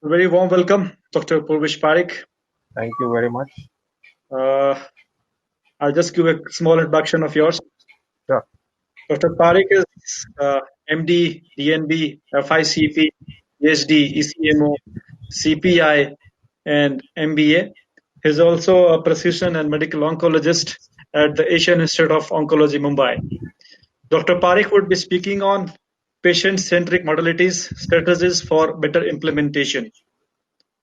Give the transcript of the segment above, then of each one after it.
Very warm welcome, Dr. Purvish Parekh. Thank you very much. Uh, I'll just give a small introduction of yours. Sure. Dr. Parekh is MD, DNB, FICP, PhD, ECMO, CPI, and MBA. He's also a precision and medical oncologist at the Asian Institute of Oncology, Mumbai. Dr. Parekh would be speaking on patient-centric modalities, strategies for better implementation.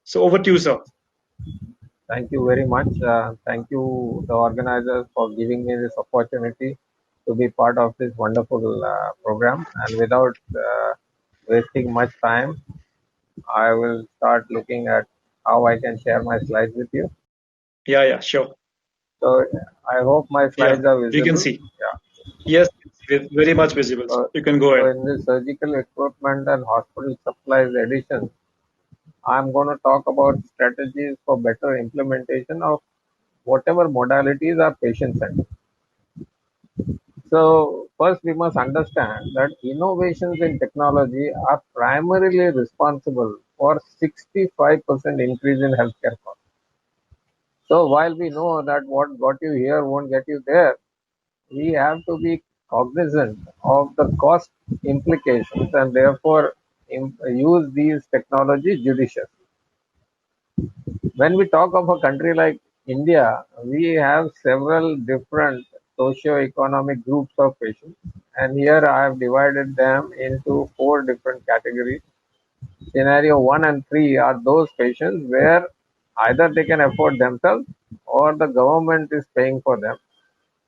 So over to you, sir. Thank you very much. Thank you, the organizers, for giving me this opportunity to be part of this wonderful program. And without wasting much time, I will start looking at how I can share my slides with you. Yeah, sure. So I hope my Yeah, slides are we can visible. see. Yeah. Yes, very much visible. So, You can go so ahead. in this surgical equipment and hospital supplies edition, I'm going to talk about strategies for better implementation of whatever modalities are patient-centered. So first we must understand that innovations in technology are primarily responsible for 65% increase in healthcare costs. So while we know that what got you here won't get you there, we have to be cognizant of the cost implications and therefore use these technologies judiciously. When we talk of a country like India, we have several different socio-economic groups of patients, and here I have divided them into four different categories. Scenario 1 and 3 are those patients where either they can afford themselves or the government is paying for them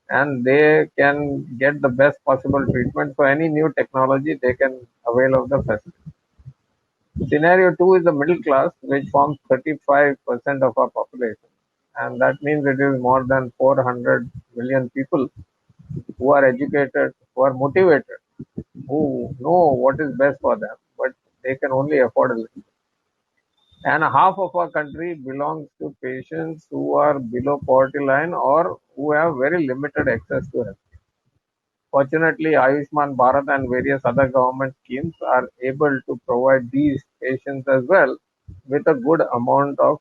and they can get the best possible treatment for any new technology they can avail of the facility. Scenario 2 is the middle class, which forms 35% of our population. And that means it is more than 400 million people who are educated, who are motivated, who know what is best for them, but they can only afford a little. And half of our country belongs to patients who are below poverty line or who have very limited access to health. Fortunately, Ayushman Bharat and various other government schemes are able to provide these patients as well with a good amount of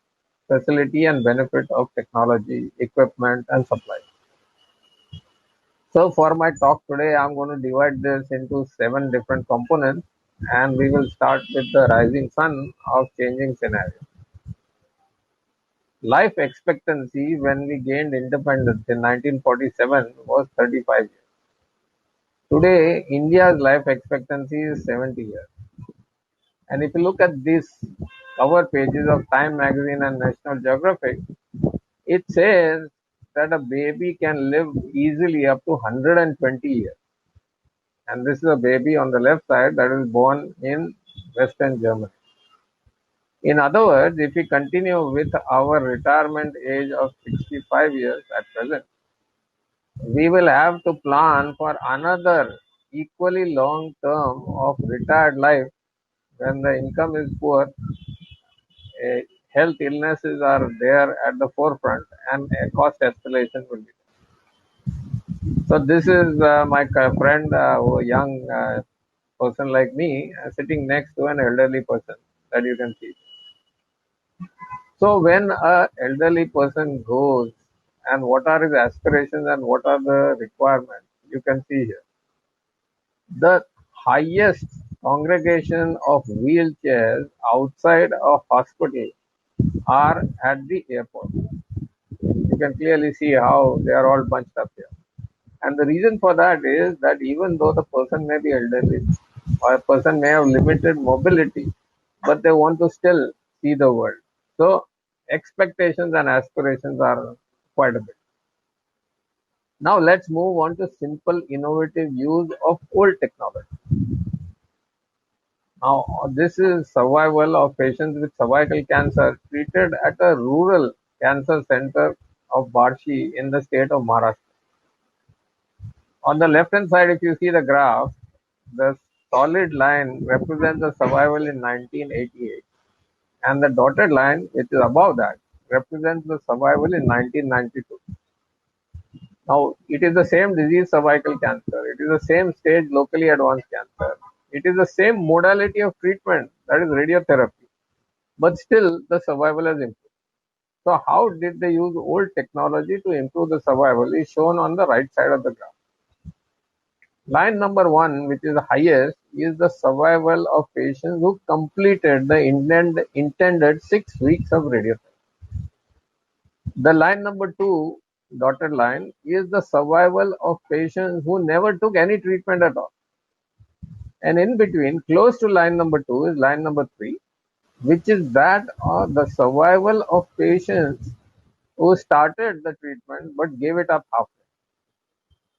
facility and benefit of technology, equipment, and supplies. So, for my talk today, I'm going to divide this into 7 different components, and we will start with the rising sun of changing scenario. Life expectancy when we gained independence in 1947 was 35 years. Today, India's life expectancy is 70 years. And if you look at these cover pages of Time magazine and National Geographic, it says that a baby can live easily up to 120 years. And this is a baby on the left side that is born in Western Germany. In other words, if we continue with our retirement age of 65 years at present, we will have to plan for another equally long term of retired life when the income is poor, health illnesses are there at the forefront, and a cost escalation will be there. So this is my friend, a young person like me, sitting next to an elderly person that you can see. So when a elderly person goes, and what are his aspirations and what are the requirements, you can see here. The highest congregation of wheelchairs outside a hospital are at the airport. You can clearly see how they are all bunched up here. And the reason for that is that even though the person may be elderly or a person may have limited mobility, but they want to still see the world. So expectations and aspirations are quite a bit. Now let's move on to simple innovative use of old technology. Now this is survival of patients with cervical cancer treated at a rural cancer center of Barshi in the state of Maharashtra. On the left hand side, if you see the graph, the solid line represents the survival in 1988, and the dotted line, which is above that, represents the survival in 1992. Now, it is the same disease, cervical cancer. It is the same stage, locally advanced cancer. It is the same modality of treatment, that is radiotherapy. but still the survival has improved. So how did they use old technology to improve the survival is shown on the right side of the graph. Line number one, which is the highest, is the survival of patients who completed the intended 6 weeks of radiotherapy. The line number two, dotted line, is the survival of patients who never took any treatment at all. And in between, close to line number two, is line number three, which is that of the survival of patients who started the treatment but gave it up halfway.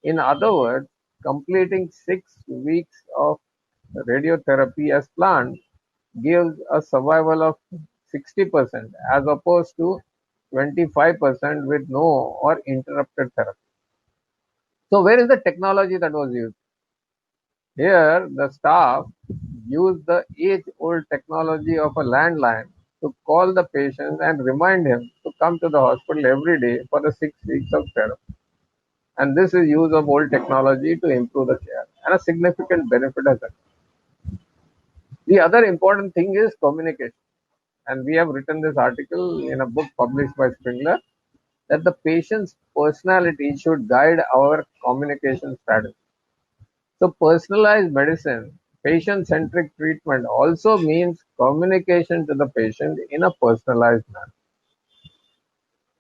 In other words, completing 6 weeks of radiotherapy as planned gives a survival of 60% as opposed to 25% with no or interrupted therapy. So where is the technology that was used? Here, the staff used the age-old technology of a landline to call the patient and remind him to come to the hospital every day for the 6 weeks of therapy. And this is use of old technology to improve the care, and a significant benefit has occurred. The other important thing is communication. And we have written this article in a book published by Springler that the patient's personality should guide our communication strategy. So personalized medicine, patient-centric treatment also means communication to the patient in a personalized manner.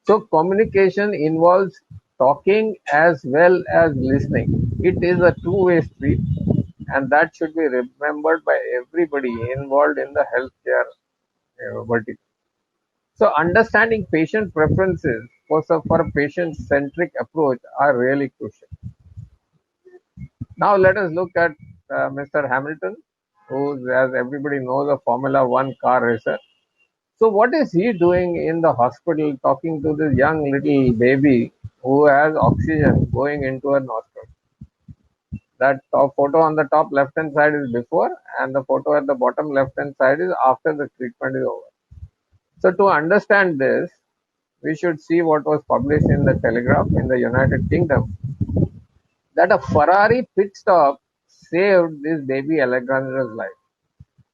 So communication involves talking as well as listening. It is a two-way street, and that should be remembered by everybody involved in the healthcare vertical. So understanding patient preferences for a patient-centric approach are really crucial. Now let us look at Mr. Hamilton, who, as everybody knows, a Formula One car racer. So what is he doing in the hospital talking to this young little baby who has oxygen going into her nostril? That photo on the top left hand side is before, and the photo at the bottom left hand side is after the treatment is over. So to understand this, we should see what was published in the Telegraph in the United Kingdom, that a Ferrari pit stop saved this baby Alexandra's life.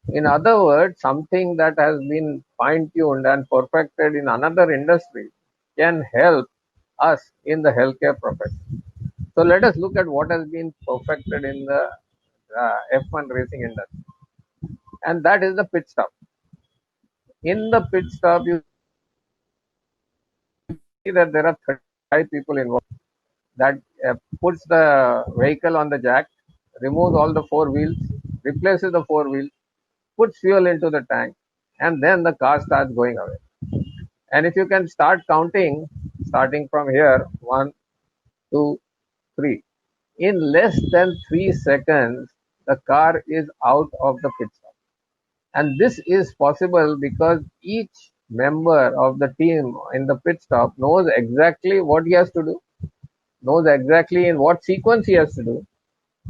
In other words, something that has been fine-tuned and perfected in another industry can help us in the healthcare profession. So let us look at what has been perfected in the F1 racing industry, and that is the pit stop. In the pit stop, you see that there are 35 people involved. That puts the vehicle on the jack, removes all the four wheels, replaces the four wheels, puts fuel into the tank, and then the car starts going away. And if you can start counting, starting from here, 1, 2, 3, in less than 3 seconds, the car is out of the pit stop. And this is possible because each member of the team in the pit stop knows exactly what he has to do, knows exactly in what sequence he has to do,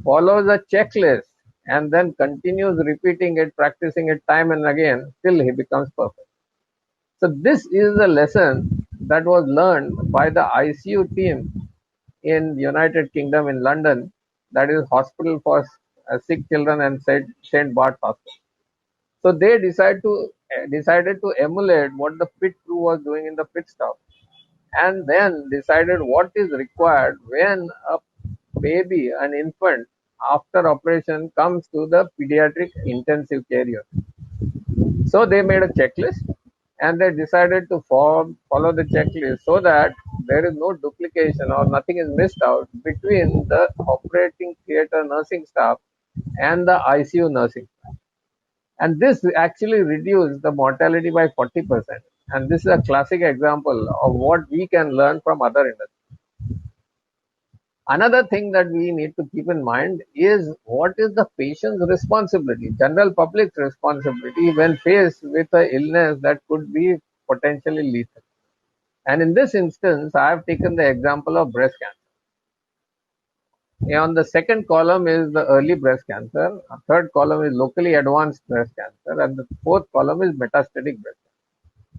follows a checklist, and then continues repeating it, practicing it time and again till he becomes perfect. So this is a lesson that was learned by the ICU team in United Kingdom in London, that is Hospital for Sick Children and St. Bart's Hospital. So they decided to emulate what the pit crew was doing in the pit stop, and then decided what is required when a baby, an infant, after operation comes to the pediatric intensive care unit. So they made a checklist, and they decided to follow the checklist so that there is no duplication or nothing is missed out between the operating theater nursing staff and the ICU nursing staff. And this actually reduced the mortality by 40%. And this is a classic example of what we can learn from other industries. Another thing that we need to keep in mind is what is the patient's responsibility, general public's responsibility when faced with an illness that could be potentially lethal. And in this instance, I have taken the example of breast cancer. On the second column is the early breast cancer, third column is locally advanced breast cancer, and the fourth column is metastatic breast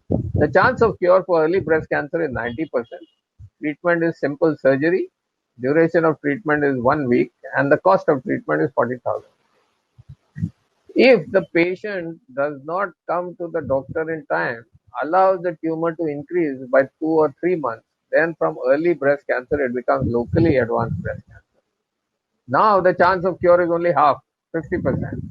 cancer. The chance of cure for early breast cancer is 90%. Treatment is simple surgery. Duration of treatment is 1 week, and the cost of treatment is 40,000. If the patient does not come to the doctor in time, allows the tumor to increase by 2 or 3 months, then from early breast cancer it becomes locally advanced breast cancer. Now the chance of cure is only half, 50%.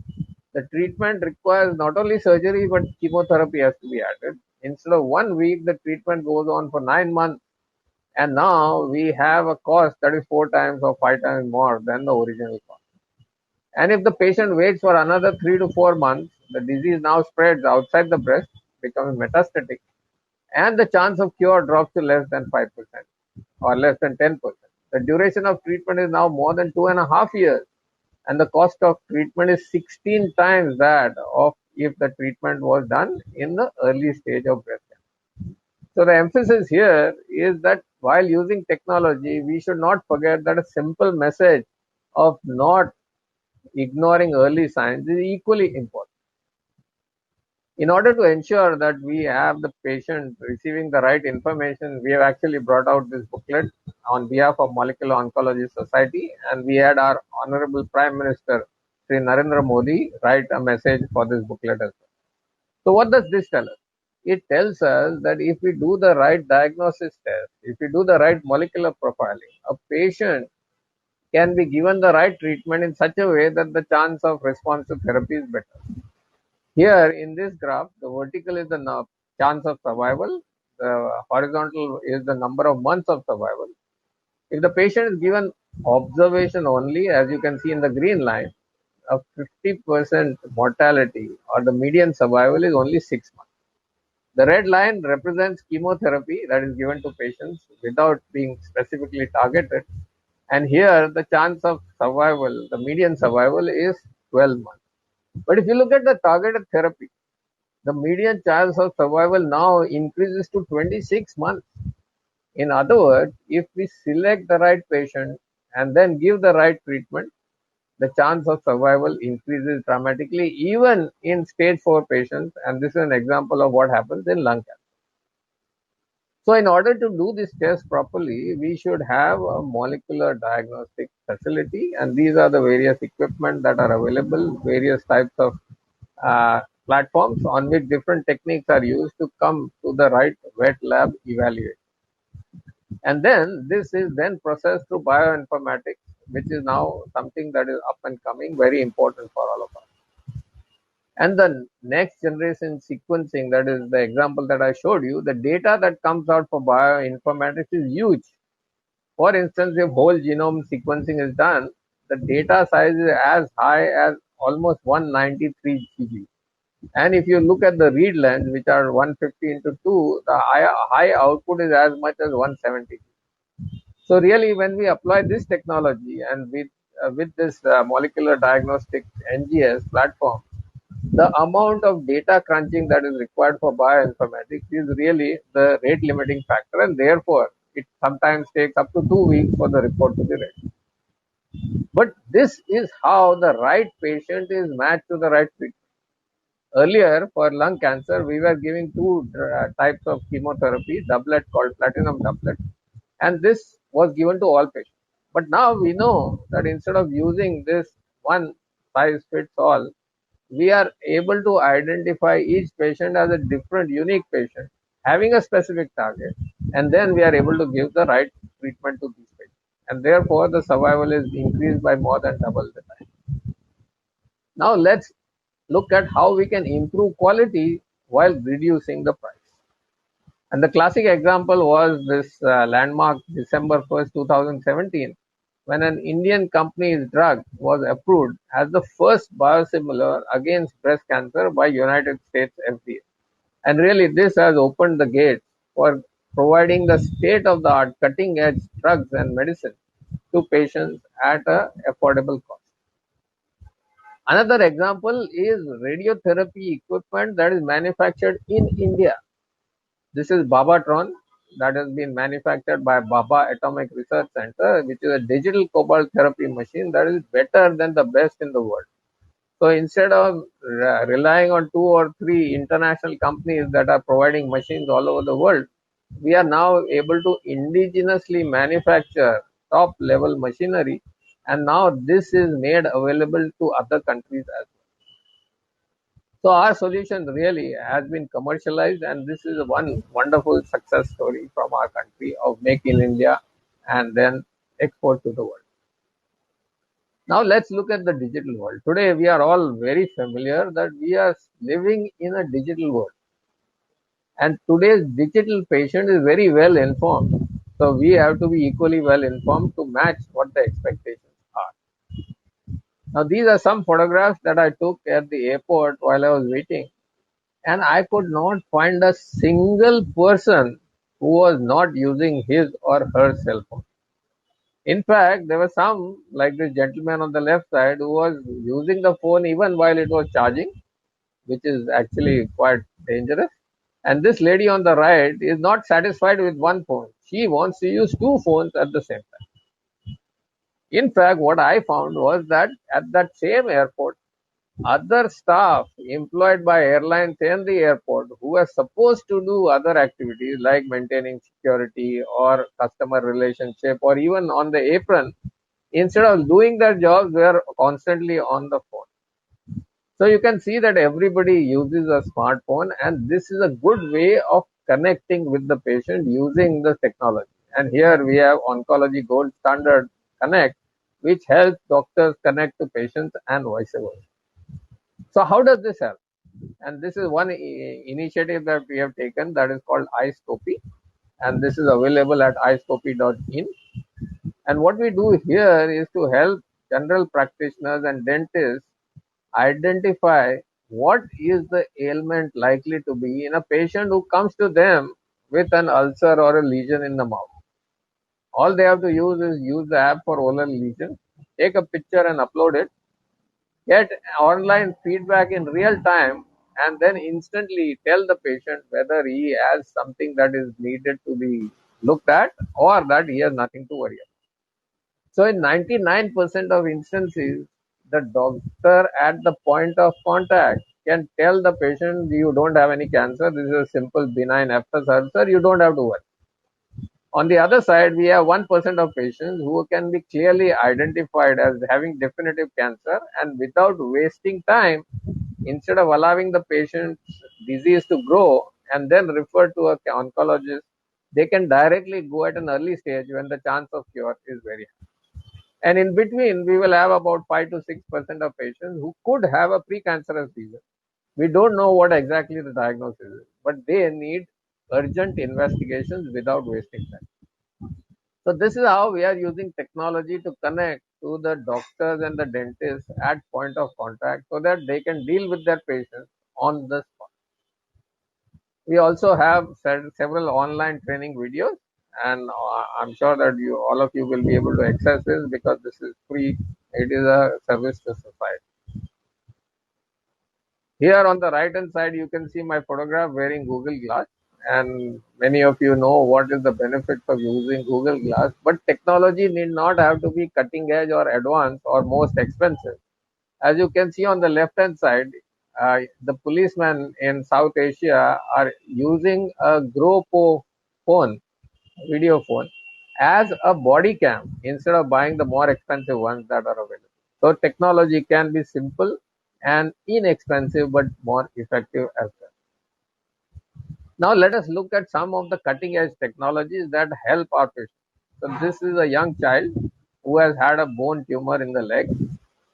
The treatment requires not only surgery but chemotherapy has to be added. Instead of 1 week, the treatment goes on for 9 months, and now we have a cost that is 4 times or 5 times more than the original cost. And if the patient waits for another 3 to 4 months, the disease now spreads outside the breast, becoming metastatic, and the chance of cure drops to less than 5% or less than 10%. The duration of treatment is now more than 2.5 years, and the cost of treatment is 16 times that of if the treatment was done in the early stage of breast cancer. So the emphasis here is that while using technology, we should not forget that a simple message of not ignoring early signs is equally important. In order to ensure that we have the patient receiving the right information, we have actually brought out this booklet on behalf of Molecular Oncology Society, and we had our Honorable Prime Minister, Sri Narendra Modi, write a message for this booklet as well. So what does this tell us? It tells us that if we do the right diagnosis test, if we do the right molecular profiling, a patient can be given the right treatment in such a way that the chance of responsive therapy is better. Here in this graph, the vertical is the chance of survival, the horizontal is the number of months of survival. If the patient is given observation only, as you can see in the green line, a 50% mortality or the median survival is only 6 months. The red line represents chemotherapy that is given to patients without being specifically targeted. And here the chance of survival, the median survival is 12 months. But if you look at the targeted therapy, the median chance of survival now increases to 26 months. In other words, if we select the right patient and then give the right treatment, the chance of survival increases dramatically, even in stage 4 patients. And this is an example of what happens in lung cancer. So in order to do this test properly, we should have a molecular diagnostic facility, and these are the various equipment that are available, various types of platforms on which different techniques are used to come to the right wet lab evaluation. And then this is then processed through bioinformatics, which is now something that is up and coming, very important for all of us. And the next generation sequencing, that is the example that I showed you, the data that comes out for bioinformatics is huge. For instance, if whole genome sequencing is done, the data size is as high as almost 193 GB. And if you look at the read length, which are 150 into 2, the high output is as much as 170. So really, when we apply this technology and with this molecular diagnostic NGS platform, the amount of data crunching that is required for bioinformatics is really the rate limiting factor, and therefore it sometimes takes up to 2 weeks for the report to be ready. But this is how the right patient is matched to the right treatment. Earlier, for lung cancer, we were giving two types of chemotherapy, doublet called platinum doublet, and this was given to all patients. But now we know that instead of using this one size fits all, we are able to identify each patient as a different, unique patient, having a specific target, and then we are able to give the right treatment to these patients. And therefore, the survival is increased by more than double the time. Now, let's look at how we can improve quality while reducing the price. And the classic example was this landmark December 1st, 2017, when an Indian company's drug was approved as the first biosimilar against breast cancer by United States FDA. And really, this has opened the gates for providing the state-of-the-art cutting-edge drugs and medicine to patients at an affordable cost. Another example is radiotherapy equipment that is manufactured in India. This is Babatron that has been manufactured by Baba Atomic Research Center, which is a digital cobalt therapy machine that is better than the best in the world. So instead of relying on 2 or 3 international companies that are providing machines all over the world, we are now able to indigenously manufacture top level machinery, and now this is made available to other countries as well. So our solution really has been commercialized, and this is one wonderful success story from our country of Make in India and then export to the world. Now let's look at the digital world. Today we are all very familiar that we are living in a digital world, and today's digital patient is very well informed. So we have to be equally well informed to match what the expectations are. Now these are some photographs that I took at the airport while I was waiting, and I could not find a single person who was not using his or her cell phone. In fact, there were some, like this gentleman on the left side, who was using the phone even while it was charging, which is actually quite dangerous. And this lady on the right is not satisfied with one phone. She wants to use two phones at the same time. In fact, what I found was that at that same airport, other staff employed by airlines in the airport who are supposed to do other activities like maintaining security or customer relationship or even on the apron, instead of doing their jobs, they are constantly on the phone. So you can see that everybody uses a smartphone, and this is a good way of connecting with the patient using the technology. And here we have Oncology Gold Standard Connect, which helps doctors connect to patients and vice versa. So how does this help? And this is one initiative that we have taken that is called iScopy, and this is available at iScopy.in. And what we do here is to help general practitioners and dentists identify what is the ailment likely to be in a patient who comes to them with an ulcer or a lesion in the mouth. All they have to use the app for oral lesion, take a picture and upload it, get online feedback in real time, and then instantly tell the patient whether he has something that is needed to be looked at or that he has nothing to worry about. So in 99% of instances, the doctor at the point of contact can tell the patient, you don't have any cancer, this is a simple benign after ulcer, you don't have to worry. On the other side, we have 1% of patients who can be clearly identified as having definitive cancer, and without wasting time, instead of allowing the patient's disease to grow and then refer to an oncologist, they can directly go at an early stage when the chance of cure is very high. And in between, we will have about 5 to 6% of patients who could have a precancerous lesion. We don't know what exactly the diagnosis is, but they need urgent investigations without wasting time. So this is how we are using technology to connect to the doctors and the dentists at point of contact so that they can deal with their patients on the spot. We also have several online training videos, and I'm sure that all of you will be able to access this because this is free. It is a service to society. Here on the right hand side, you can see my photograph wearing Google Glass, and many of you know what is the benefits of using Google Glass. But technology need not have to be cutting edge or advanced or most expensive. As you can see on the left hand side, the policemen in South Asia are using a GoPro phone, video phone, as a body cam instead of buying the more expensive ones that are available. So technology can be simple and inexpensive but more effective as well. Now let us look at some of the cutting edge technologies that help our patients. So this is a young child who has had a bone tumor in the leg.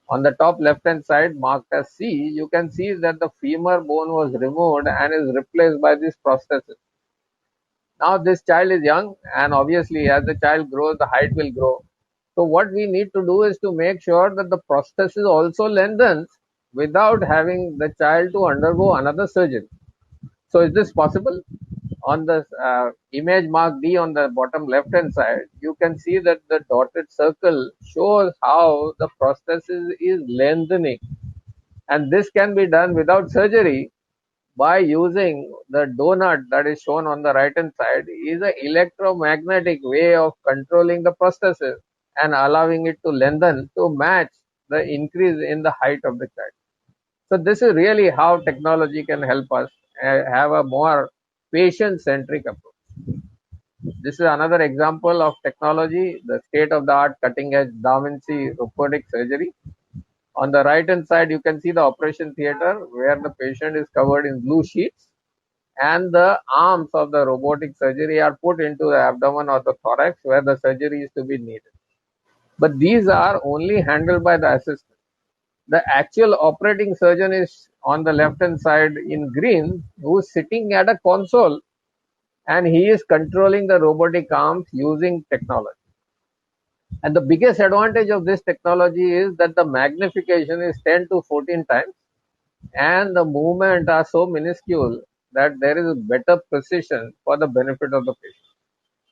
On the top left hand side marked as C, you can see that the femur bone was removed and is replaced by this prosthesis. Now this child is young, and obviously as the child grows, the height will grow. So what we need to do is to make sure that the prosthesis also lengthens without having the child to undergo another surgery. So is this possible? On the image mark D on the bottom left hand side, you can see that the dotted circle shows how the prosthesis is lengthening, and this can be done without surgery by using the donut that is shown on the right hand side. Is an electromagnetic way of controlling the prosthesis and allowing it to lengthen to match the increase in the height of the child. So this is really how technology can help us have a more patient-centric approach. This is another example of technology, the state-of-the-art cutting-edge Da Vinci robotic surgery. On the right hand side, you can see the operation theater where the patient is covered in blue sheets and the arms of the robotic surgery are put into the abdomen or the thorax where the surgery is to be needed. But these are only handled by the assistant. The actual operating surgeon is on the left hand side in green, who is sitting at a console and he is controlling the robotic arms using technology. And the biggest advantage of this technology is that the magnification is 10 to 14 times and the movement are so minuscule that there is better precision for the benefit of the patient.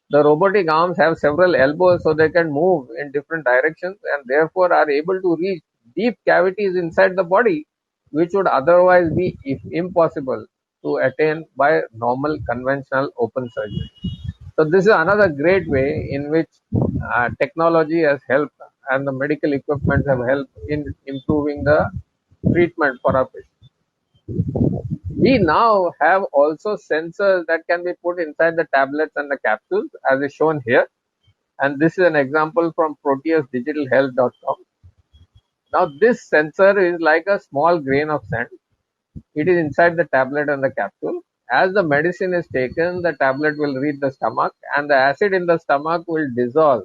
The robotic arms have several elbows so they can move in different directions and therefore are able to reach deep cavities inside the body which would otherwise be impossible to attain by normal conventional open surgery. So this is another great way in which technology has helped and the medical equipment have helped in improving the treatment for our patients. We now have also sensors that can be put inside the tablets and the capsules as is shown here. And this is an example from proteusdigitalhealth.com. Now this sensor is like a small grain of sand. It is inside the tablet and the capsule. As the medicine is taken, the tablet will reach the stomach and the acid in the stomach will dissolve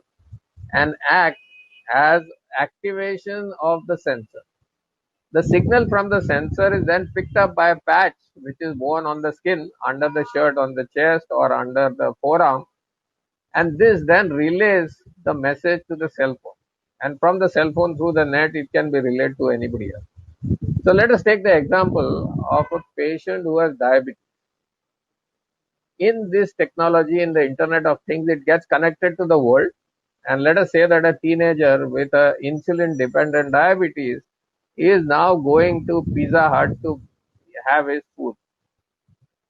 and act as activation of the sensor. The signal from the sensor is then picked up by a patch which is worn on the skin, under the shirt, on the chest or under the forearm, and this then relays the message to the cell phone. And from the cell phone through the net, it can be relayed to anybody else. So let us take the example of a patient who has diabetes. In this technology, in the Internet of Things, it gets connected to the world. And let us say that a teenager with a insulin dependent diabetes is now going to Pizza Hut to have his food.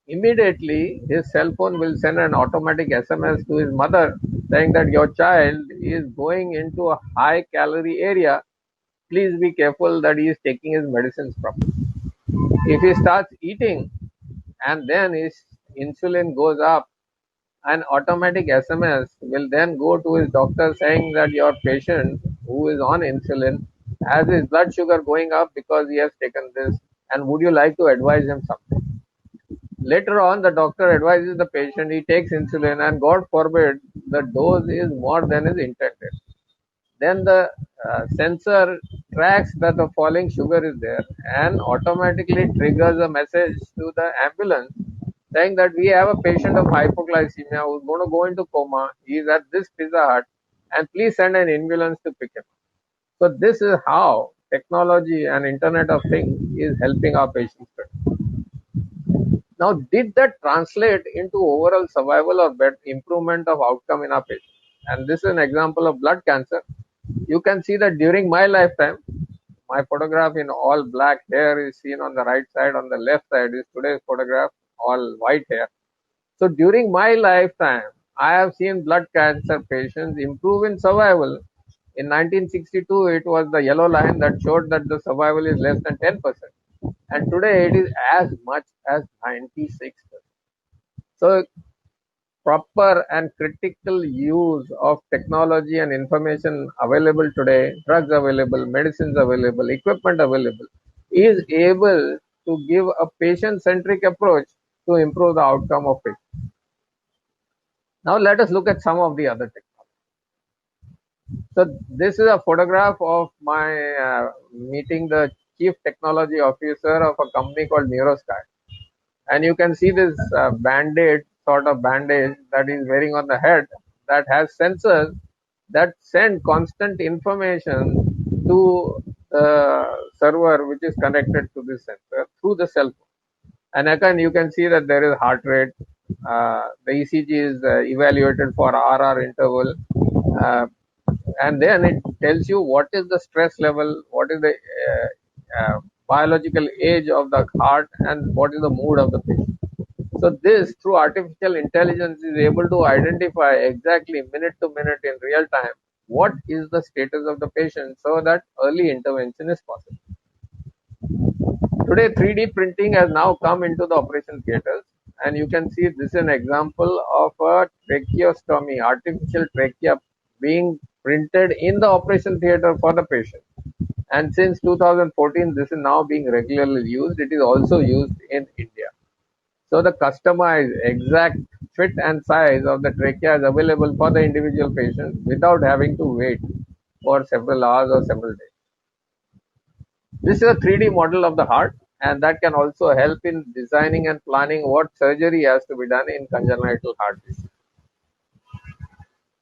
Immediately, his cell phone will send an automatic SMS to his mother saying that your child is going into a high calorie area. Please be careful that he is taking his medicines properly. If he starts eating and then his insulin goes up, an automatic SMS will then go to his doctor saying that your patient who is on insulin has his blood sugar going up because he has taken this, and would you like to advise him something? Later on, the doctor advises the patient, he takes insulin, and God forbid the dose is more than is intended. Then the sensor tracks that the falling sugar is there and automatically triggers a message to the ambulance saying that we have a patient of hypoglycemia who's going to go into coma. He is at this Pizza Hut and please send an ambulance to pick him up. So this is how technology and Internet of Things is helping our patients. Now, did that translate into overall survival or better improvement of outcome in our patients? And this is an example of blood cancer. You can see that during my lifetime, my photograph in all black hair is seen on the right side. On the left side is today's photograph, all white hair. So during my lifetime, I have seen blood cancer patients improve in survival. In 1962, it was the yellow line that showed that the survival is less than 10%. And today it is as much as 96%. So proper and critical use of technology and information available today, drugs available, medicines available, equipment available, is able to give a patient-centric approach to improve the outcome of it. Now let us look at some of the other technologies. So this is a photograph of my meeting the chief technology officer of a company called NeuroSky. And you can see this band-aid sort of bandage that is wearing on the head that has sensors that send constant information to the server which is connected to this sensor through the cell phone. And again, you can see that there is heart rate. The ECG is evaluated for RR interval. And then it tells you what is the stress level, what is the biological age of the heart, and what is the mood of the patient. So this, through artificial intelligence, is able to identify exactly minute to minute in real time what is the status of the patient so that early intervention is possible. Today, 3D printing has now come into the operation theaters, and you can see this is an example of a tracheostomy, artificial trachea being printed in the operation theater for the patient. And since 2014, this is now being regularly used. It is also used in India. So the customized exact fit and size of the trachea is available for the individual patient without having to wait for several hours or several days. This is a 3D model of the heart, and that can also help in designing and planning what surgery has to be done in congenital heart disease.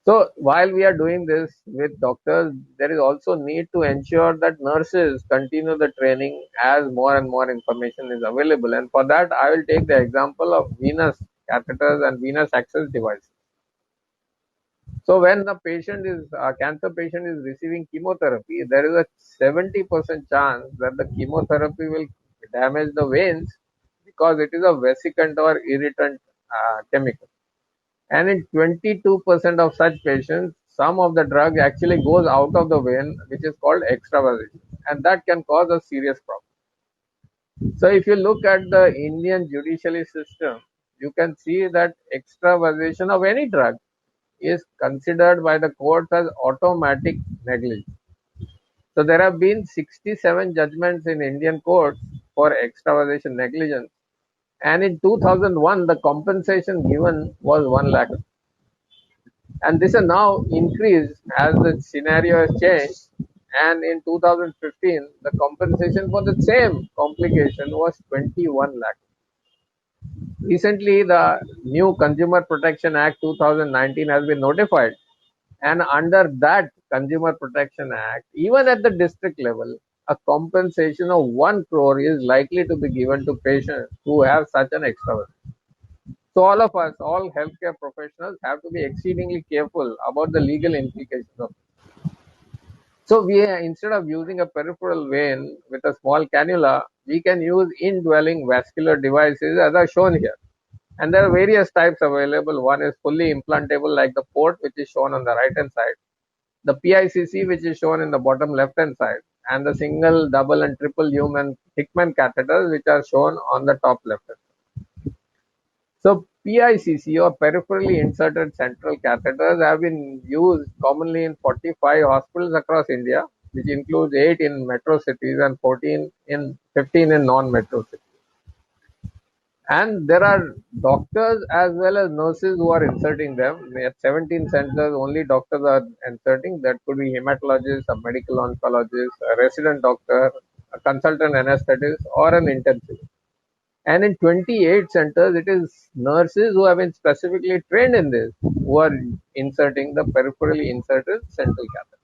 So while we are doing this with doctors, there is also need to ensure that nurses continue the training as more and more information is available. And for that, I will take the example of venous catheters and venous access devices. So when the patient is a cancer patient is receiving chemotherapy, there is a 70% chance that the chemotherapy will damage the veins because it is a vesicant or irritant chemical. And in 22% of such patients, some of the drug actually goes out of the vein, which is called extravasation, and that can cause a serious problem. So if you look at the Indian judiciary system, you can see that extravasation of any drug is considered by the courts as automatic negligence. So there have been 67 judgments in Indian courts for extravasation negligence, and in 2001 the compensation given was 1 lakh. And this has now increased as the scenario has changed. And in 2015, the compensation for the same complication was 21 lakh. Recently, the new Consumer Protection Act 2019 has been notified. And under that Consumer Protection Act, even at the district level, a compensation of 1 crore is likely to be given to patients who have such an extravagance. So all of us, all healthcare professionals, have to be exceedingly careful about the legal implications of it. So instead of using a peripheral vein with a small cannula, we can use indwelling vascular devices as are shown here. And there are various types available. One is fully implantable like the port, which is shown on the right hand side, the PICC, which is shown in the bottom left hand side, and the single, double and triple human Hickman catheters, which are shown on the top left hand side. So PICC, or peripherally inserted central catheters, have been used commonly in 45 hospitals across India, which includes 8 in metro cities and 15 in non-metro cities. And there are doctors as well as nurses who are inserting them. At 17 centers, only doctors are inserting. That could be hematologist, a medical oncologist, a resident doctor, a consultant anesthetist, or an intensivist. And in 28 centers, it is nurses who have been specifically trained in this who are inserting the peripherally inserted central catheter.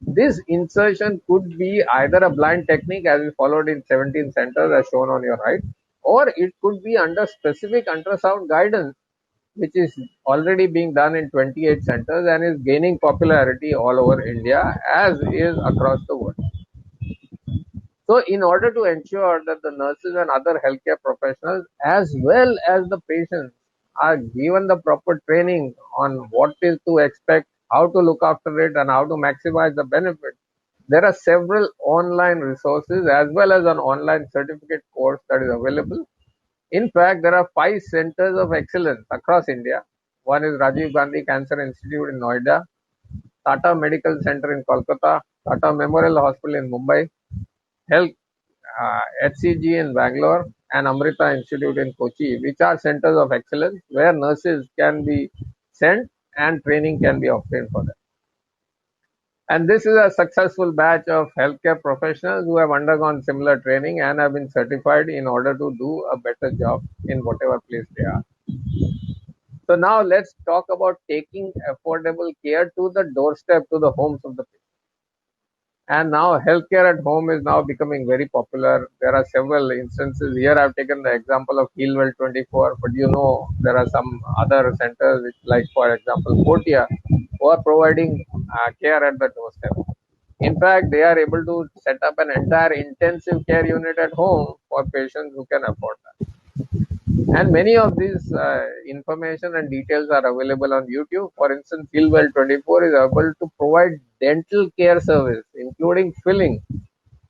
This insertion could be either a blind technique as we followed in 17 centers as shown on your right, or it could be under specific ultrasound guidance, which is already being done in 28 centers and is gaining popularity all over India as is across the world. So in order to ensure that the nurses and other healthcare professionals as well as the patients are given the proper training on what is to expect, how to look after it, and how to maximize the benefit, there are several online resources as well as an online certificate course that is available. In fact, there are 5 centers of excellence across India. One is Rajiv Gandhi Cancer Institute in Noida, Tata Medical Center in Kolkata, Tata Memorial Hospital in Mumbai, Health HCG in Bangalore, and Amrita Institute in Kochi, which are centers of excellence where nurses can be sent and training can be obtained for them. And this is a successful batch of healthcare professionals who have undergone similar training and have been certified in order to do a better job in whatever place they are. So now let's talk about taking affordable care to the doorstep, to the homes of the people. And now healthcare at home is now becoming very popular. There are several instances. Here I've taken the example of Healwell 24, but there are some other centers, which, like for example, Portia, who are providing care at the doorstep. In fact, they are able to set up an entire intensive care unit at home for patients who can afford that. And many of these information and details are available on YouTube. For instance, Healwell 24 is able to provide dental care service, including filling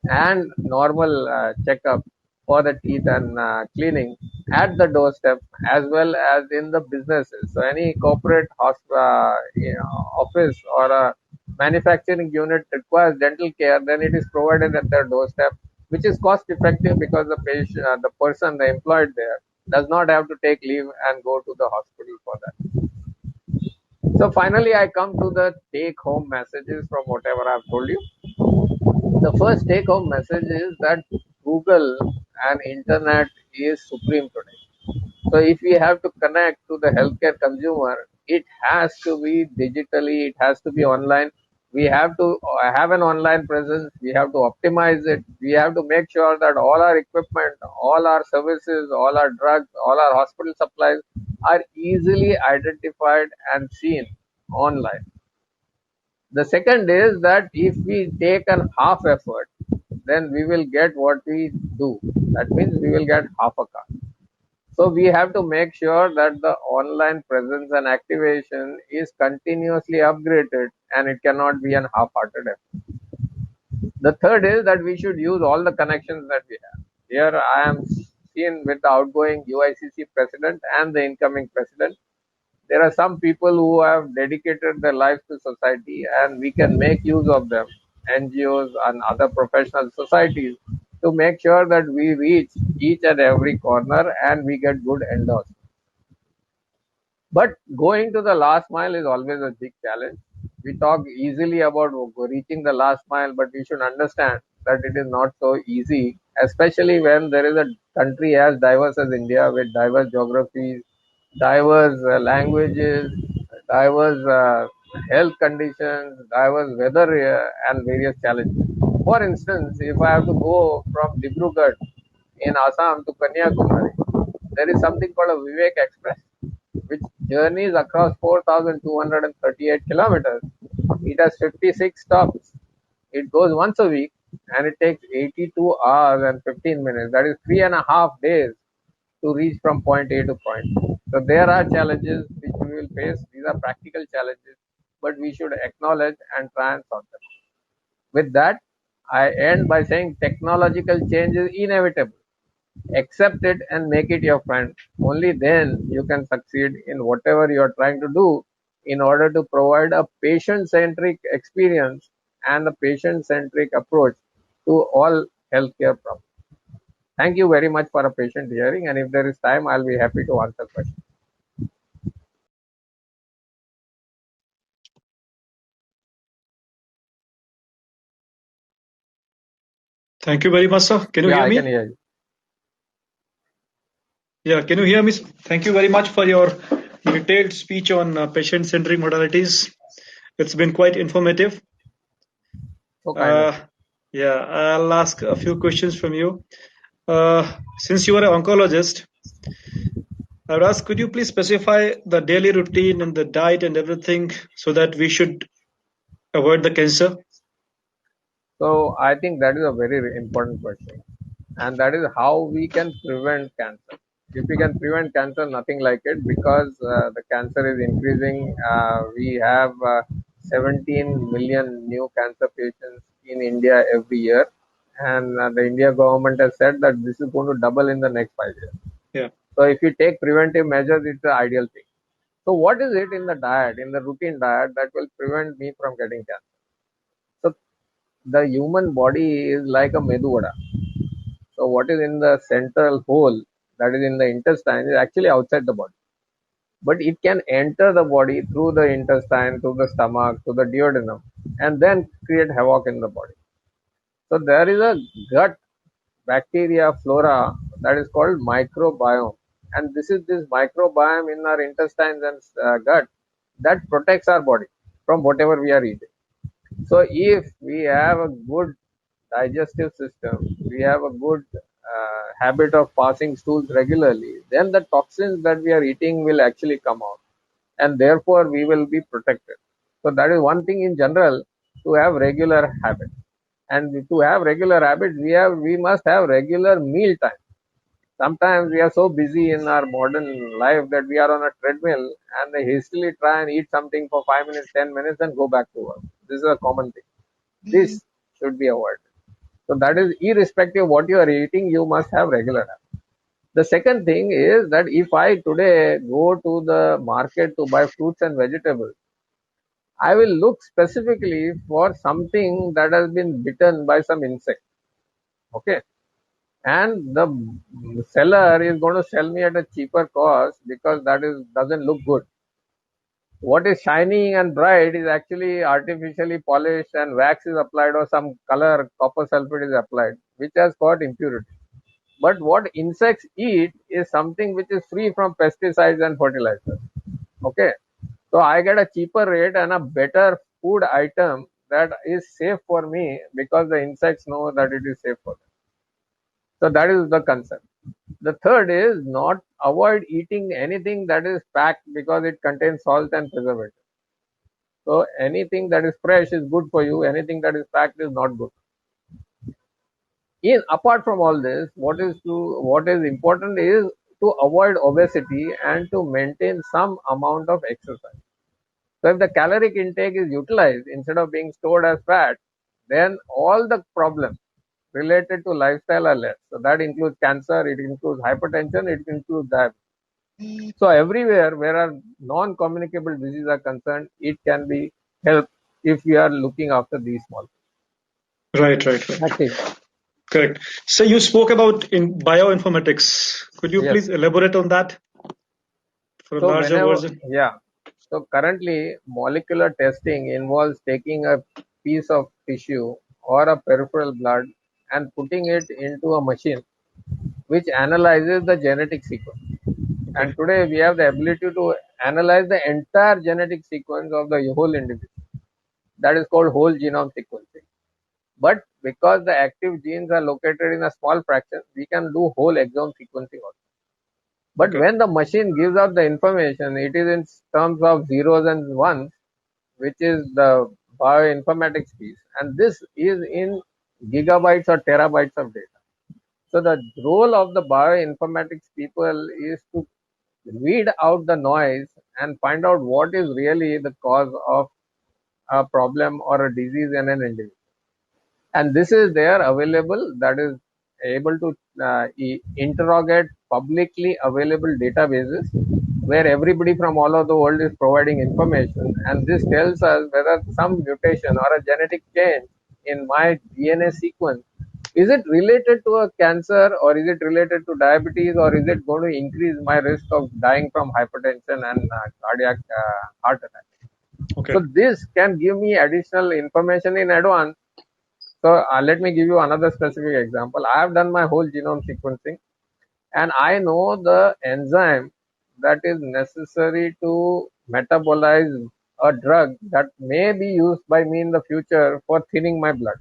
and normal checkup for the teeth and cleaning at the doorstep, as well as in the businesses. So any corporate office or a manufacturing unit requires dental care, then it is provided at their doorstep, which is cost effective because the patient, the person employed there does not have to take leave and go to the hospital for that. So finally, I come to the take-home messages from whatever I've told you. The first take-home message is that Google and internet is supreme today. So if we have to connect to the healthcare consumer, it has to be digitally, it has to be online. We have to have an online presence. We have to optimize it. We have to make sure that all our equipment, all our services, all our drugs, all our hospital supplies are easily identified and seen online. The second is that if we take an half effort, then we will get what we do. That means we will get half a car. So we have to make sure that the online presence and activation is continuously upgraded and it cannot be an half-hearted effort. The third is that we should use all the connections that we have. Here I am seen with the outgoing UICC president and the incoming president. There are some people who have dedicated their lives to society and we can make use of them, NGOs and other professional societies, to make sure that we reach each and every corner and we get good endorsement. But going to the last mile is always a big challenge. We talk easily about reaching the last mile, but we should understand that it is not so easy, especially when there is a country as diverse as India with diverse geographies, diverse languages, diverse health conditions, diverse weather, and various challenges. For instance, if I have to go from Dibrugarh in Assam to Kanyakumari, there is something called a Vivek Express, which journeys across 4,238 kilometers. It has 56 stops. It goes once a week and it takes 82 hours and 15 minutes. That is 3.5 days to reach from point A to point B. So there are challenges which we will face. These are practical challenges, but we should acknowledge and try and solve them. With that, I end by saying technological change is inevitable. Accept it and make it your friend. Only then you can succeed in whatever you are trying to do in order to provide a patient centric experience and a patient centric approach to all healthcare problems. Thank you very much for a patient hearing, and if there is time, I'll be happy to answer questions. Thank you very much, sir. Can you Yeah, hear I can me? hear you. Yeah, can you hear me? Thank you very much for your detailed speech on patient-centric modalities. It's been quite informative. So kind of. Uh, yeah, I'll ask a few questions from you. Since you are an oncologist, I would ask, could you please specify the daily routine and the diet and everything so that we should avoid the cancer? So I think that is a very important question, and that is how we can prevent cancer. If we can prevent cancer, nothing like it, because the cancer is increasing. We have 17 million new cancer patients in India every year, and the India government has said that this is going to double in the next 5 years. Yeah. So if you take preventive measures, it's the ideal thing. So what is it in the diet, in the routine diet, that will prevent me from getting cancer? So the human body is like a medu vada. So what is in the central hole, that is in the intestine, is actually outside the body. But it can enter the body through the intestine, through the stomach, through the duodenum, and then create havoc in the body. So there is a gut bacteria flora that is called microbiome. And this is this microbiome in our intestines and gut that protects our body from whatever we are eating. So if we have a good digestive system, we have a good habit of passing stools regularly, then the toxins that we are eating will actually come out, and therefore we will be protected. So that is one thing in general, to have regular habits. And to have regular habits, we must have regular meal time. Sometimes we are so busy in our modern life that we are on a treadmill and they hastily try and eat something for 5 minutes, 10 minutes, and go back to work. This is a common thing. This should be avoided. So that is irrespective of what you are eating, you must have regular habits. The second thing is that if I today go to the market to buy fruits and vegetables, I will look specifically for something that has been bitten by some insect. Okay. And the seller is going to sell me at a cheaper cost because that is doesn't look good. What is shining and bright is actually artificially polished and wax is applied or some color copper sulfate is applied, which has got impurity. But what insects eat is something which is free from pesticides and fertilizers. Okay. So I get a cheaper rate and a better food item that is safe for me because the insects know that it is safe for them. So that is the concept. The third is not avoid eating anything that is packed because it contains salt and preservative. So anything that is fresh is good for you. Anything that is packed is not good. Apart from all this, what is important is to avoid obesity and to maintain some amount of exercise. So if the caloric intake is utilized instead of being stored as fat, then all the problems related to lifestyle are less. So that includes cancer, it includes hypertension, it includes diabetes. So everywhere where non-communicable diseases are concerned, it can be helped if we are looking after these small Right. active. Correct. So you spoke about in bioinformatics. Could you Yes. please elaborate on that for a So larger version? So currently molecular testing involves taking a piece of tissue or a peripheral blood and putting it into a machine which analyzes the genetic sequence. Okay. And today we have the ability to analyze the entire genetic sequence of the whole individual. That is called whole genome sequencing. But because the active genes are located in a small fraction, we can do whole exome sequencing also. But Okay. when the machine gives out the information, it is in terms of zeros and ones, which is the bioinformatics piece. And this is in gigabytes or terabytes of data. So the role of the bioinformatics people is to weed out the noise and find out what is really the cause of a problem or a disease in an individual. And this is there available, that is able to interrogate publicly available databases where everybody from all over the world is providing information, and this tells us whether some mutation or a genetic change in my DNA sequence is it related to a cancer or is it related to diabetes or is it going to increase my risk of dying from hypertension and cardiac heart attack. Okay. So this can give me additional information in advance. So let me give you another specific example. I have done my whole genome sequencing and I know the enzyme that is necessary to metabolize a drug that may be used by me in the future for thinning my blood.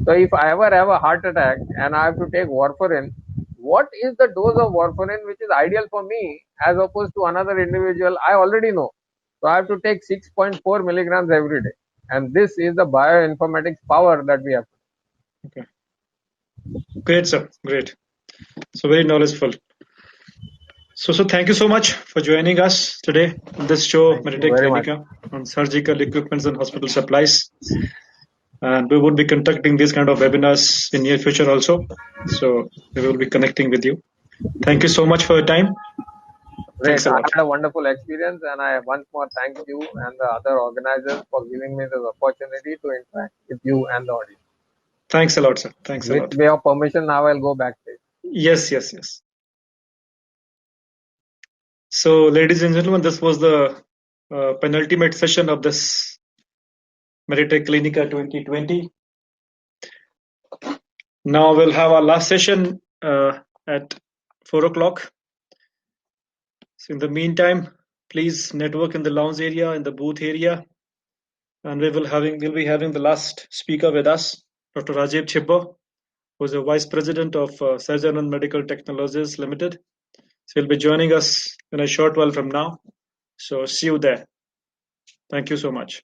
So if I ever have a heart attack and I have to take warfarin, what is the dose of warfarin which is ideal for me as opposed to another individual? I already know. So I have to take 6.4 milligrams every day. And this is the bioinformatics power that we have. Okay. Great, sir. Great. So very knowledgeable. So thank you so much for joining us today on this show, Thank you Meditech very much. Clinica, on surgical equipments and hospital supplies. And we would be conducting these kind of webinars in near future also. So we will be connecting with you. Thank you so much for your time. Great. Thanks a I lot. had a wonderful experience and I once more thank you and the other organizers for giving me this opportunity to interact with you and the audience. Thanks a lot, sir. Thanks a With lot. your permission, now I'll go backstage. Yes. So, ladies and gentlemen, this was the penultimate session of this Meditech Clinica 2020. Now we'll have our last session at 4 o'clock. So in the meantime, please network in the lounge area, in the booth area, and we'll be having the last speaker with us, Dr. Rajiv Chibba, who is the Vice President of Surgeon Medical Technologies Limited. So he'll be joining us in a short while from now. So see you there. Thank you so much.